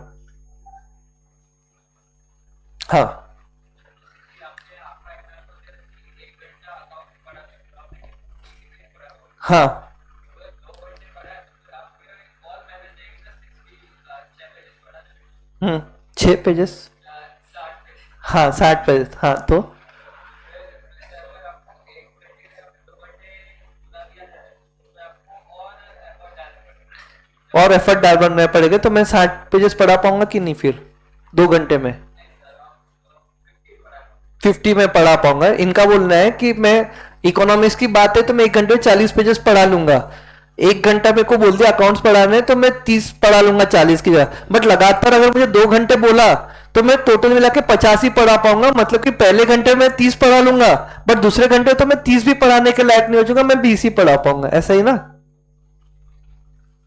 हाँ हाँ 6 पेजेस। हाँ 60 पेजेस, हाँ तो और एफर्ट डालना पड़ेगा, तो मैं 60 पेजेस पढ़ा पाऊंगा कि नहीं फिर 2 घंटे में? 50 में पढ़ा पाऊंगा। इनका बोलना है कि मैं, इकोनॉमिक्स की बात है तो मैं 1 घंटे में 40 पेजेस पढ़ा लूंगा। 1 घंटा मेरे को बोल दिया अकाउंट्स पढ़ाने, तो मैं 30 पढ़ा लूंगा 40 की जगह। बट लगातार अगर मुझे 2 घंटे बोला तो मैं टोटल मिला के 50 ही पढ़ा पाऊंगा। मतलब कि पहले घंटे में 30 पढ़ा लूंगा, बट दूसरे घंटे तो मैं 30 भी पढ़ाने के लायक नहीं हो जाऊंगा, मैं 20 ही पढ़ा पाऊंगा। ऐसा ही ना?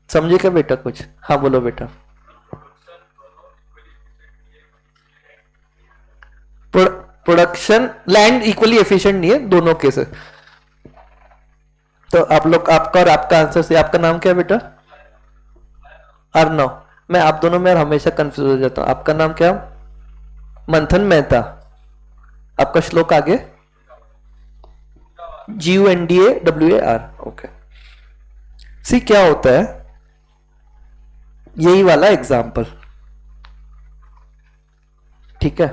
समझे क्या बेटा कुछ? हाँ बोलो बेटा। प्रोडक्शन लैंड इक्वली एफिशिएंट नहीं है दोनों केसेस। तो आप लोग, आपका और आपका आंसर से, आपका नाम क्या है बेटा? अर्नव। मैं आप दोनों में हमेशा कंफ्यूज हो जाता हूं। आपका नाम क्या? मंथन मेहता। आपका श्लोक आगे? GUNDAWAR। ओके। सी क्या होता है, यही वाला एग्जाम्पल, ठीक है?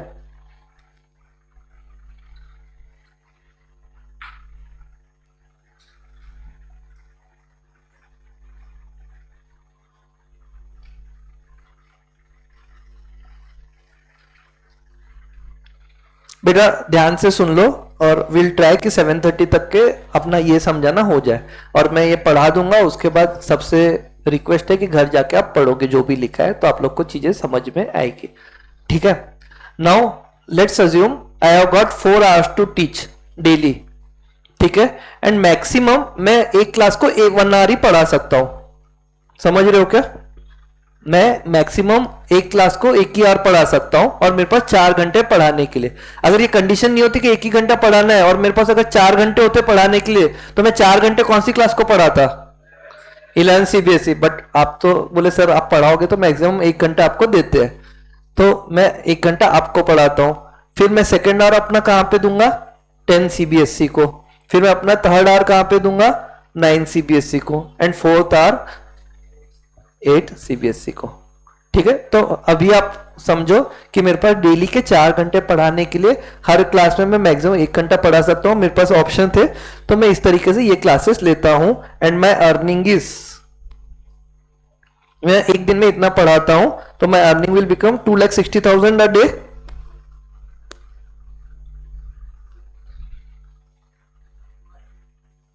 बेटा ध्यान से सुन लो, और विल ट्राई कि 7:30 तक के अपना ये समझाना हो जाए, और मैं ये पढ़ा दूंगा। उसके बाद सबसे रिक्वेस्ट है कि घर जाके आप पढ़ोगे जो भी लिखा है, तो आप लोग को चीजें समझ में आएगी, ठीक है? Now let's assume I have got 4 hours to teach daily, ठीक है? एंड मैक्सिमम मैं एक क्लास को 1 आवर ही पढ़ा सकता हूं। समझ रहे हो क्या? मैं मैक्सिमम एक क्लास को 1 ही आवर पढ़ा सकता हूं, और मेरे पास 4 घंटे पढ़ाने के लिए। अगर ये कंडीशन नहीं होती कि 1 ही घंटा पढ़ाना है, और मेरे पास अगर 4 घंटे होते पढ़ाने के लिए, तो मैं 4 घंटे कौन सी क्लास को पढ़ाता? 11 CBSE। बट आप तो बोले सर आप पढ़ाओगे तो मैक्सिमम 1 घंटा आपको देते हैं, तो मैं 1 घंटा आपको पढ़ाता हूं। फिर मैं सेकेंड आवर अपना कहां पे दूंगा? 10 CBSE को। फिर मैं अपना थर्ड आवर कहां पे दूंगा? 9 CBSE को। एंड फोर्थ आवर 8 CBSE को, ठीक है? तो अभी आप समझो कि मेरे पास डेली के 4 घंटे पढ़ाने के लिए हर क्लास में मैं मैक्सिमम 1 घंटा पढ़ा सकता हूं। मेरे पास ऑप्शन थे, तो मैं इस तरीके से ये क्लासेस लेता हूं। एंड माई अर्निंग इज, मैं एक दिन में इतना पढ़ाता हूं, तो my earning will become 2,60,000 a day.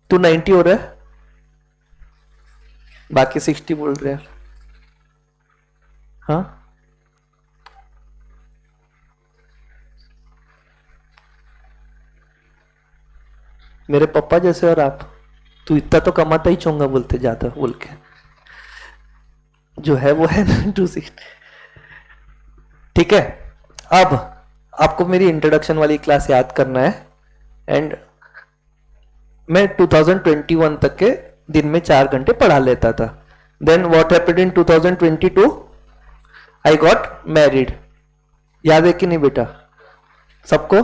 To 90 हो रहा है, बाकी 60 बोल रहे हैं। हाँ मेरे पापा जैसे, और आप, तू इतना तो कमाता ही चोंगा बोलते ज्यादा बोल के, जो है वो है ना 260, ठीक है? अब आपको मेरी इंट्रोडक्शन वाली क्लास याद करना है। एंड मैं 2021 तक के दिन में 4 घंटे पढ़ा लेता था। Then what happened in 2022? I got married. याद है कि नहीं बेटा सबको?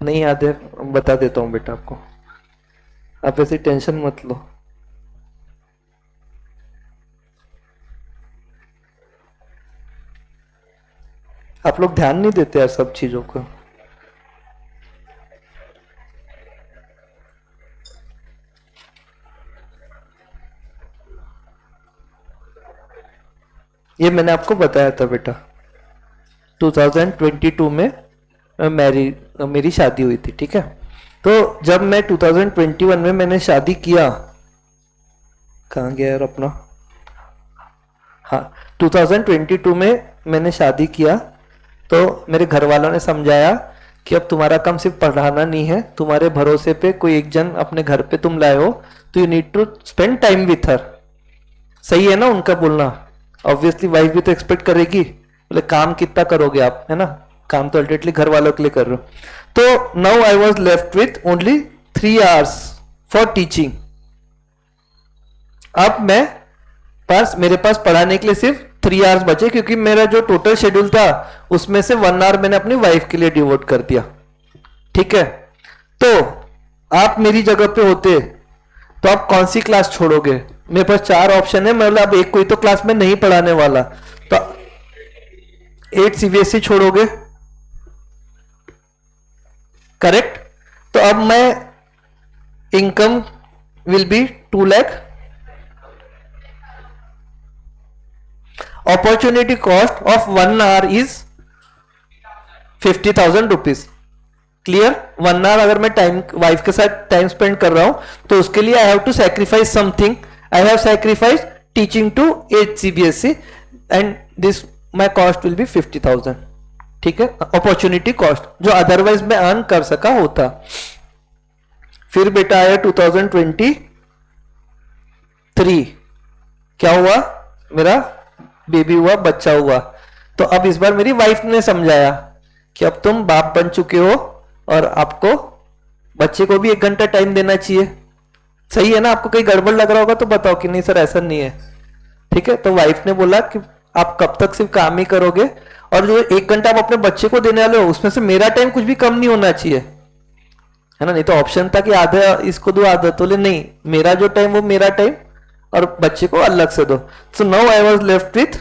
नहीं याद है, बता देता हूं बेटा आपको, आप ऐसी टेंशन मत लो। आप लोग ध्यान नहीं देते यार सब चीजों को। ये मैंने आपको बताया था बेटा, 2022 में मेरी शादी हुई थी, ठीक है? तो जब मैं 2021 में मैंने शादी किया, कहाँ गया यार अपना, हाँ 2022 में मैंने शादी किया, तो मेरे घर वालों ने समझाया कि अब तुम्हारा काम सिर्फ पढ़ाना नहीं है, तुम्हारे भरोसे पे कोई एक जन अपने घर पे तुम लाए हो, तो you need to spend time with her. सही है ना उनका बोलना? ऑब्वियसली वाइफ भी तो एक्सपेक्ट करेगी बोले काम कितना करोगे आप, है ना, काम तो अल्टीमेटली घर वालों के लिए कर रहे हो। तो now I was left with only 3 hours for teaching. अब मेरे पास पढ़ाने के लिए सिर्फ 3 hours बचे, क्योंकि मेरा जो टोटल शेड्यूल था उसमें से 1 hour मैंने अपनी वाइफ के लिए डिवोट कर दिया। ठीक है, तो आप मेरी जगह पे होते तो आप कौन सी क्लास छोड़ोगे? मेरे पास 4 ऑप्शन है, मतलब अब एक कोई तो क्लास में नहीं पढ़ाने वाला, तो 8 CBSE छोड़ोगे, करेक्ट। तो अब मैं income will be 2 lakh, opportunity cost of 1 hour is 50,000 rupees. Clear? 1 hour अगर मैं टाइम वाइफ के साथ टाइम स्पेंड कर रहा हूं तो उसके लिए I have to sacrifice something. I have sacrifice teaching to 8 CBSE and this my cost will be 50,000। ठीक है, अपॉर्चुनिटी कॉस्ट जो अदरवाइज मैं अर्न कर सका होता। फिर बेटा आया 2023, क्या हुआ? मेरा बेबी हुआ, बच्चा हुआ। तो अब इस बार मेरी वाइफ ने समझाया कि अब तुम बाप बन चुके हो और आपको बच्चे को भी 1 घंटा टाइम देना चाहिए। सही है ना? आपको कहीं गड़बड़ लग रहा होगा तो बताओ कि नहीं सर ऐसा नहीं है। ठीक है, तो वाइफ ने बोला कि आप कब तक सिर्फ काम ही करोगे, और जो 1 घंटा आप अपने बच्चे को देने वाले हो उसमें से मेरा टाइम कुछ भी कम नहीं होना चाहिए, है ना। नहीं तो ऑप्शन था कि आधा इसको दो आधा, तो नहीं, मेरा जो टाइम वो मेरा टाइम और बच्चे को अलग से दो। So now I was left with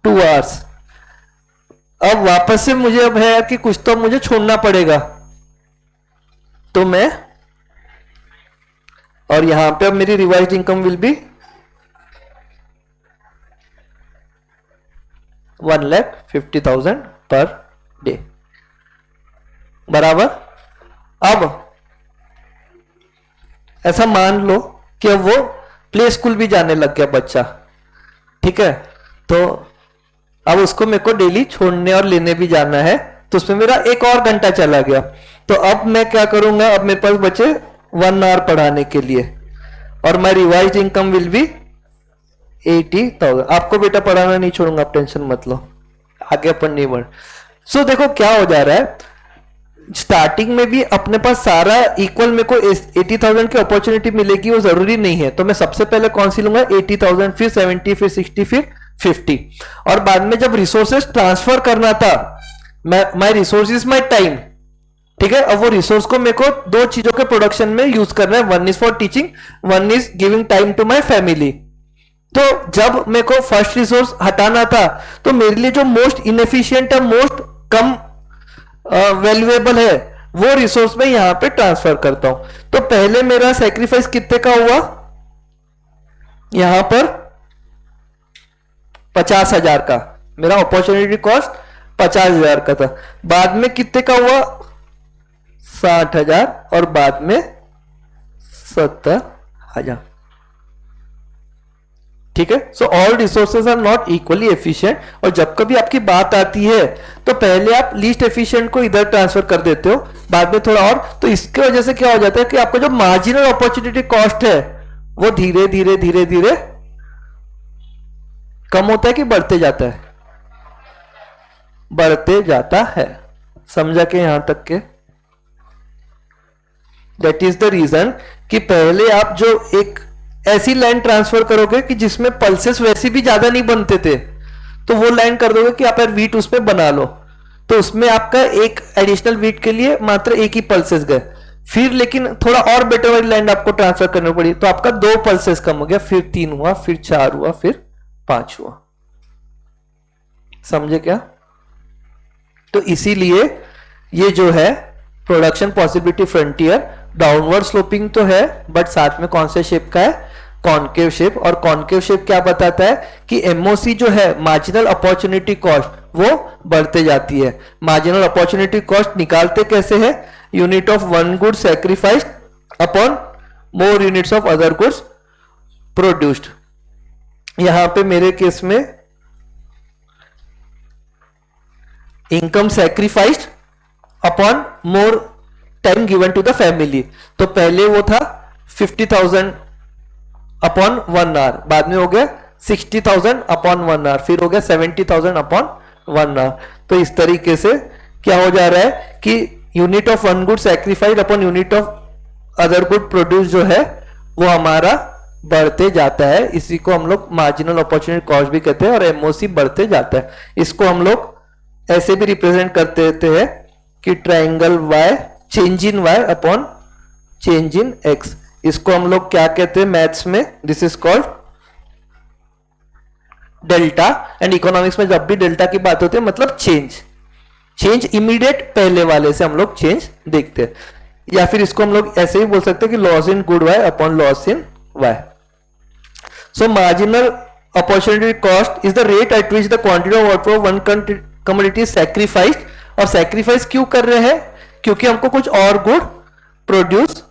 2 hours। अब वापस से मुझे अब है कि कुछ तो मुझे छोड़ना पड़ेगा, तो मैं, और यहां पे अब मेरी revised income will be 1,50,000 per day, बराबर। अब ऐसा मान लो कि अब वो प्ले स्कूल भी जाने लग गया बच्चा। ठीक है, तो अब उसको मेरे को डेली छोड़ने और लेने भी जाना है, तो उसमें मेरा 1 और घंटा चला गया। तो अब मैं क्या करूंगा? अब मेरे पास बचे 1 hour पढ़ाने के लिए, और माई रिवाइज्ड इनकम विल बी 80,000। आपको बेटा पढ़ाना नहीं छोड़ूंगा, आप टेंशन मत लो, आगे अपन नहीं बढ़। सो देखो क्या हो जा रहा है, स्टार्टिंग में भी अपने पास सारा इक्वल मेरे को 80,000 की अपॉर्चुनिटी मिलेगी वो जरूरी नहीं है। तो मैं सबसे पहले कौन सी लूंगा? 80,000, फिर 70, फिर 60, फिर 50। और बाद में जब रिसोर्सेस ट्रांसफर करना था, माई रिसोर्सेज माई टाइम। ठीक है, अब वो रिसोर्स को मेरे को 2 चीजों के प्रोडक्शन में यूज करना है, 1 is for teaching, 1 is giving time to my family. तो जब मेरे को फर्स्ट रिसोर्स हटाना था तो मेरे लिए जो मोस्ट इनएफिशिएंट है, मोस्ट कम वैल्यूएबल है, वो रिसोर्स में यहां पे ट्रांसफर करता हूं। तो पहले मेरा सैक्रिफाइस कितने का हुआ? यहां पर 50,000 का, मेरा अपॉर्चुनिटी कॉस्ट 50,000 का था। बाद में कितने का हुआ? 60,000, और बाद में 70,000। ठीक है, so all resources are not equally efficient, और जब कभी आपकी बात आती है तो पहले आप लीस्ट एफिशिएंट को इधर ट्रांसफर कर देते हो, बाद में थोड़ा और। तो इसके वजह से क्या हो जाता है कि आपका जो मार्जिनल अपॉर्चुनिटी कॉस्ट है वो धीरे धीरे धीरे धीरे कम होता है कि बढ़ते जाता है? बढ़ते जाता है। समझा के यहां तक के? दैट इज द रीजन कि पहले आप जो एक ऐसी लाइन ट्रांसफर करोगे कि जिसमें पल्सेस वैसे भी ज्यादा नहीं बनते थे, तो वो लाइन कर दोगे कि आप यार वीट उसमें बना लो, तो उसमें आपका एक एडिशनल वीट के लिए मात्र 1 ही पल्सेस गए। फिर लेकिन थोड़ा और बेटर वाली लाइन आपको ट्रांसफर करनी पड़ी, तो आपका 2 पल्सेस कम हो गया, फिर 3 हुआ, फिर 4 हुआ, फिर 5 हुआ। समझे क्या? तो इसीलिए ये जो है production possibility frontier downward sloping तो है, बट साथ में कौन से शेप का है? Concave shape. और कॉनकेव शेप क्या बताता है कि एमओसी जो है, मार्जिनल अपॉर्चुनिटी कॉस्ट, वो बढ़ते जाती है। मार्जिनल अपॉर्चुनिटी कॉस्ट निकालते कैसे है? Unit of one good sacrificed upon more units of other goods produced. यहां पे मेरे केस में income sacrificed upon more time given to the family. तो पहले वो था 50,000 अपॉन 1 hour, बाद में हो गया 60,000 अपॉन 1 आवर, फिर हो गया 70,000 अपॉन 1 आवर। तो इस तरीके से क्या हो जा रहा है कि unit of one good sacrificed upon unit of other good produce जो है वो हमारा बढ़ते जाता है। इसी को हम लोग मार्जिनल अपॉर्चुनिटी कॉस्ट भी कहते हैं और एमओसी बढ़ते जाता है। इसको हम लोग ऐसे भी रिप्रेजेंट करते रहते हैं कि triangle Y change in Y upon change in X. इसको हम लोग क्या कहते हैं मैथ्स में, this is called delta. And economics में जब भी डेल्टा की बात होती है मतलब चेंज इमीडिएट पहले वाले से हम लोग चेंज देखते हैं। या फिर इसको हम लोग ऐसे ही बोल सकते हैं कि loss in good Y upon loss in Y. So marginal opportunity cost is the rate at which the quantity of output of one commodity sacrificed. और सैक्रिफाइस क्यों कर रहे हैं? क्योंकि हमको कुछ और गुड प्रोड्यूस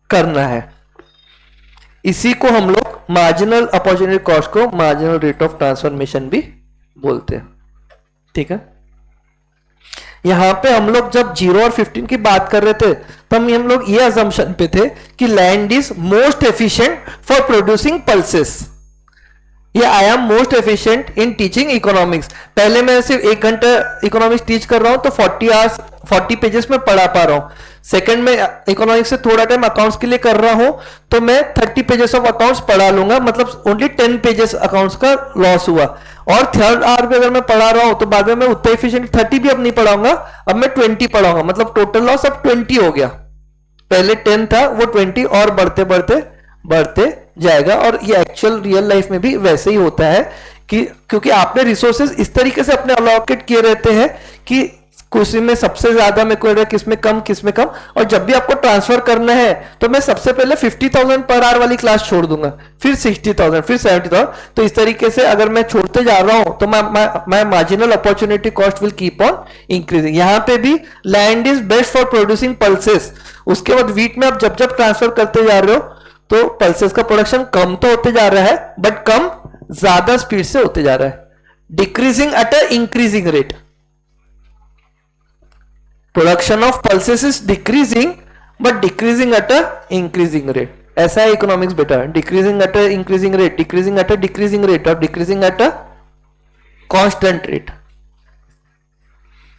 करना है। इसी को हम लोग मार्जिनल अपॉर्चुनिटी कॉस्ट को मार्जिनल रेट ऑफ ट्रांसफॉर्मेशन भी बोलते हैं। ठीक है, यहां पे हम लोग जब 0 और 15 की बात कर रहे थे तब हम लोग ये अजम्पशन पे थे कि land is most efficient for producing pulses. ये I am most efficient in teaching economics. पहले मैं सिर्फ 1 घंटा इकोनॉमिक्स टीच कर रहा हूं तो 40 पेजेस में पढ़ा पा रहा हूं। सेकंड में इकोनॉमिक्स से थोड़ा टाइम अकाउंट्स के लिए कर रहा हूं तो मैं 30 पेजेस ऑफ अकाउंट्स पढ़ा लूंगा, मतलब ओनली 10 पेजेस अकाउंट्स का लॉस हुआ। और थर्ड आवर पे अगर मैं पढ़ा रहा हूं तो बाद में मैं उतना एफिशिएंट 30 भी अब नहीं पढ़ाऊंगा, अब मैं 20 पढ़ाऊंगा, मतलब टोटल लॉस अब 20 हो गया। पहले 10 था वो 20 और बढ़ते बढ़ते बढ़ते जाएगा। और ये एक्चुअल रियल लाइफ में भी वैसे ही होता है कि क्योंकि आपने रिसोर्सेज इस तरीके से अपने अलोकेट किए रहते हैं कि किसी में सबसे ज्यादा मेरे को किसमें कम किसमें कम। और जब भी आपको ट्रांसफर करना है तो मैं सबसे पहले 50,000 पर आवर वाली क्लास छोड़ दूंगा, फिर 60,000, फिर 70,000। तो इस तरीके से अगर मैं छोड़ते जा रहा हूं तो my marginal opportunity cost will keep on increasing. यहां पे भी land is best for producing pulses. उसके बाद वीट में आप जब जब ट्रांसफर करते जा रहे हो तो पल्सेस का प्रोडक्शन कम तो होते जा रहा है बट कम ज्यादा स्पीड से होते जा रहा है, decreasing at a increasing rate. Production of pulses is decreasing but decreasing at a increasing rate. ऐसा है इकोनॉमिक्स बेटा, decreasing at a increasing rate, decreasing at a decreasing rate और decreasing at a constant rate.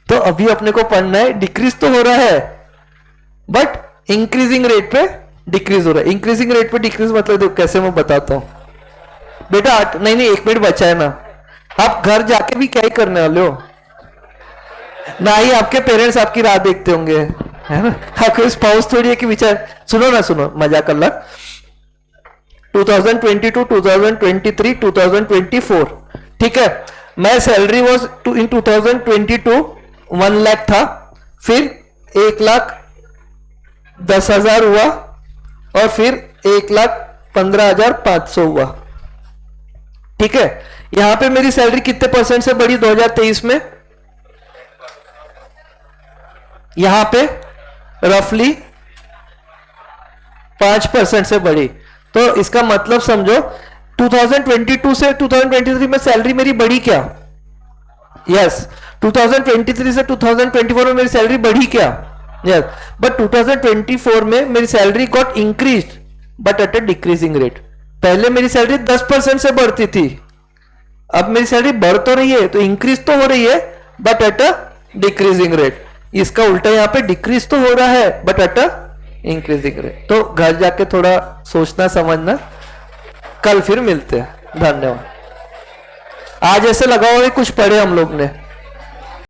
तो अभी अपने को पढ़ना है डिक्रीज तो हो रहा है बट इंक्रीजिंग रेट पे डिक्रीज हो रहा है। इंक्रीजिंग रेट पे डिक्रीज मतलब देखो कैसे मैं बताता हूं बेटा। नहीं 1 मिनट बचा है ना, आप घर जाके भी क्या ही करने वाले हो ना, ही आपके पेरेंट्स आपकी राह देखते होंगे, है ना। आपके स्पाउस थोड़ी है कि विचार सुनो ना, सुनो मजाक कर ला। 2022, 2023, 2024, ठीक है। मैं सैलरी वॉज इन 2022 1 लाख था, फिर 1,10,000 हुआ और फिर 1,15,500 हुआ। ठीक है, यहां पे मेरी सैलरी कितने परसेंट से बढ़ी 2023 में? यहां पे रफली 5% से बढ़ी। तो इसका मतलब समझो 2022 से 2023 में सैलरी मेरी बढ़ी क्या? यस। 2023 से 2024 में मेरी सैलरी बढ़ी क्या? यस। बट 2024 में मेरी salary got increased but at a decreasing rate. पहले मेरी सैलरी 10% से बढ़ती थी, अब मेरी सैलरी बढ़ तो रही है तो इंक्रीज तो हो रही है but at a decreasing rate. इसका उल्टा यहां पे डिक्रीज तो हो रहा है but at a increasing rate. तो घर जाके थोड़ा सोचना समझना, कल फिर मिलते हैं। धन्यवाद। आज ऐसे लगा हुआ कुछ पढ़े हम लोग ने।